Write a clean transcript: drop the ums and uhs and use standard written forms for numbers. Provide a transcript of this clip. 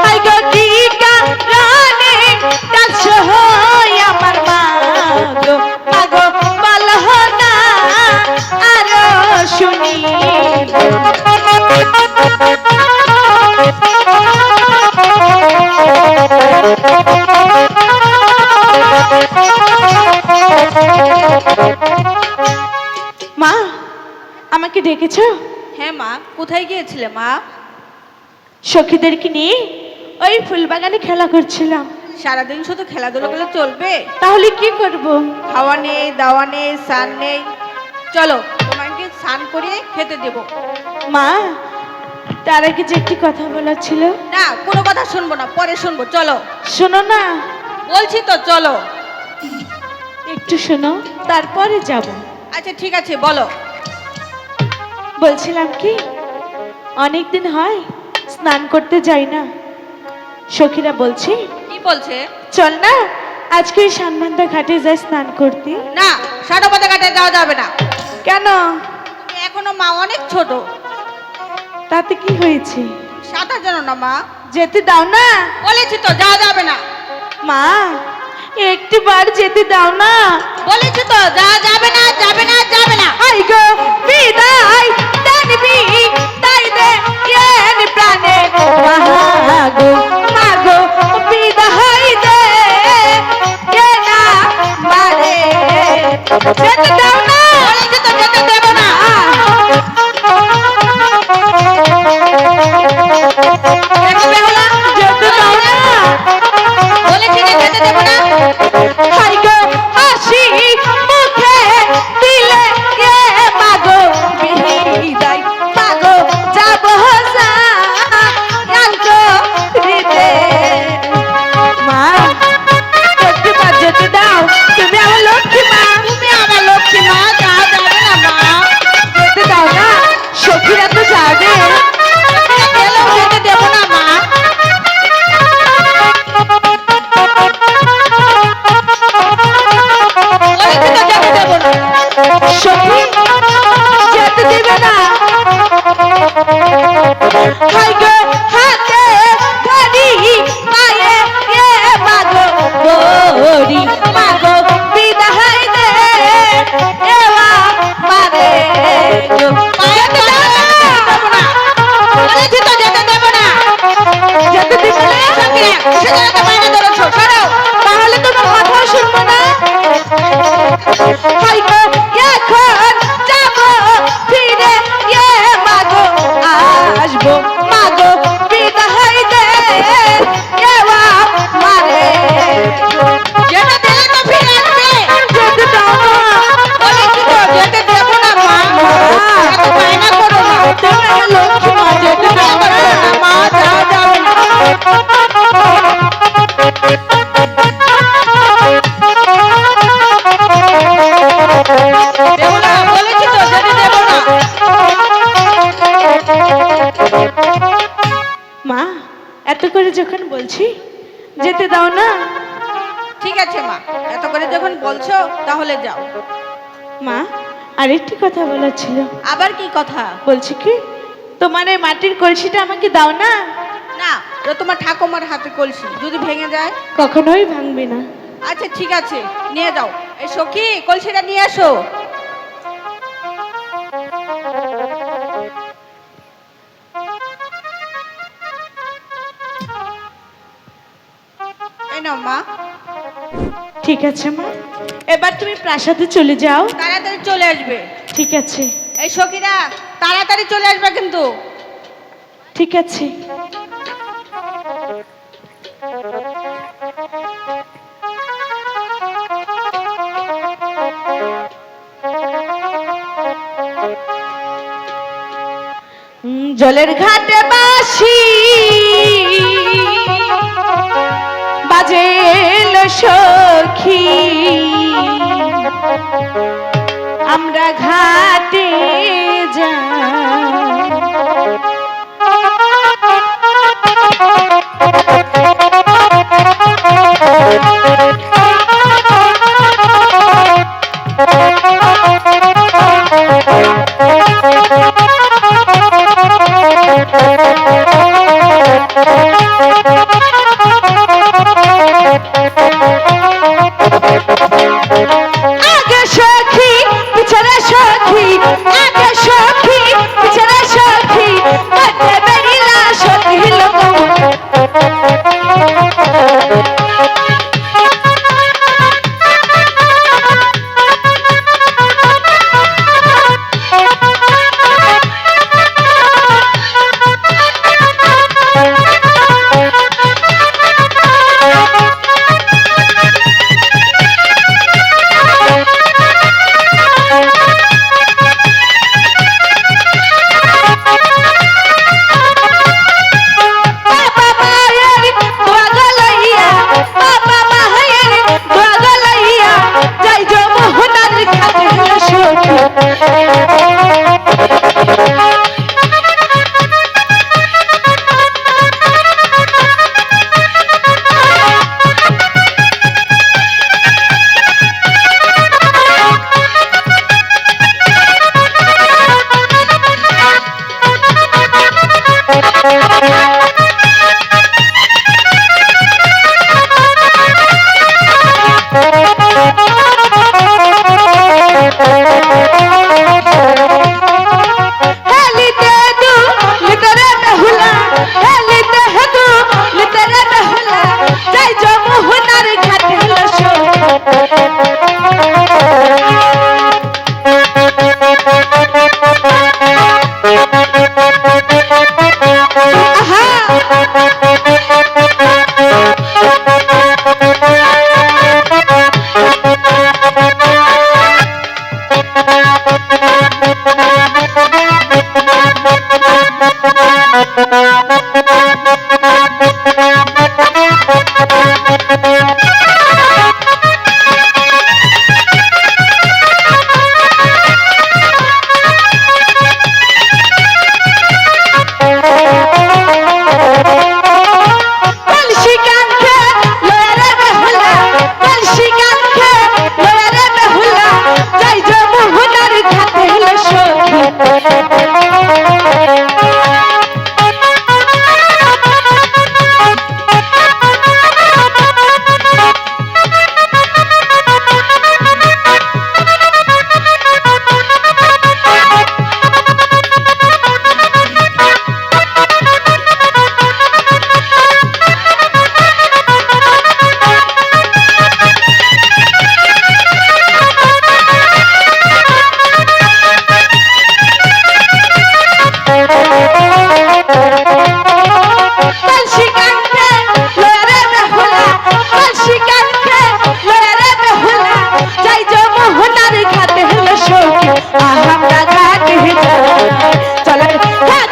High গো কি কারণে ডাকছো আমার মা গো মা গো বলো না আরো শুনি মা আমাকে ডেকেছো? হ্যাঁ মা, কোথায় গিয়েছিলে মা? সখীদেরকে নিয়ে ওই ফুলবাগানে খেলা করছিলাম। সারাদিন শুধু খেলাধুলো করলে চলবে? তাহলে কি করব? খাওয়া নেই, দাওয়া নেই, স্নান নেই। চলো তোমাকে স্নান করিয়ে খেতে দেব। মা তার আগে যে একটি কথা বলার ছিল। না, কোনো কথা শুনবো না, পরে শুনবো। চলো। শোনো না, বলছি তো চলো। একটু শোনো তারপরে যাব। আচ্ছা ঠিক আছে, বলো। বলছিলাম কি, অনেক দিন হয় স্নান করতে যাই না। সখীরা বলছে। কি বলছে? চল না আজকে সানবান্ধা ঘাটে যাই স্নান করতে। না, ষাটপথে ঘাটে যাওয়া যাবে না। কেন? তুমি এখনো মা অনেক ছোট। তাতে কি হয়েছে? সাঁতার জানো না মা? যেতে দাও না। বলেছি তো যাওয়া যাবে না। মা একটি বার যেতে দাও না। বলেছি তো যাওয়া যাবে না, যাবে না, যাবে না। আই গো বিদায় জানবি তাই দে এন প্রাণে মাগো মাগো বিদায় দে এ না মারে যেতে দাও না। বলেছি তো যেতে দেব না। যেতে দাও না। বলেছি যে যেতে দেব না। হাই গো হাসি মুখে দিলে এ মাগো বিদায় মাগো যাব জানতো হৃদে। মা একটু বার যেতে দাও, তুমি আমার লক্ষ্মী মা। তুমি আমার লক্ষ্মী মা, যাওয়া যাবে না মা। যেতে দাও না, সখীরা তো যাবে। গেলেও যেতে দেব না মা। বলেছি তো যেতে দেব না। সখী যেতে দিবে না। হাই গো হাতে ধরি পায়ে এ মাগো গরি মাগো বিদায় দে এওয়া মারে গো। যেতে দেব না। বলেছি তো যেতে দেব না। যেতে দিবে না। সখীরা, কিসের জন্য তো বাইরে ধরেছো? সরো। তাহলে তোমার কথা শুনবো না। হাই গো এখন যাবো ফিরে এ মাগো আসবো মাগো বিদায় দে এওয়া মারে গো। যেতে দিলে তো ফিরে আসবে। যেতে দাও না। বলেছি তো যেতে দেব না মা। এত বায়না করো না। তুমি আমার লক্ষ্মী মা, যেতে দাও না। মা, যাওয়া যাবে না। দেব না, বলেছি তো যেতে দেব না। মা এত করে যখন বলছি যেতে দাও না। ঠিক আছে মা, এত করে যখন বলছো তাহলে যাও। মা আরেকটি কথা বলার ছিল। আবার কি কথা? বলছি কি, তোমার এই মাটির কলসিটা আমাকে দাও না। না, ওটা তোমার ঠাকুমার হাতে কলসি, যদি ভেঙে যায়। কখনোই ভাঙবে না। আচ্ছা ঠিক আছে, নিয়ে যাও। এই সখী, কলসিটা নিয়ে আসো। এই নাও মা। ঠিক আছে মা, এবার তুমি প্রাসাদে চলে যাও। তাড়াতাড়ি চলে আসবে। ঠিক আছে। এই সখীরা, তাড়াতাড়ি চলে আসবে কিন্তু। ঠিক আছে। জলের ঘাটে বাসি বাজেল সখী, আমরা ঘাটে যাই। হ্যাঁ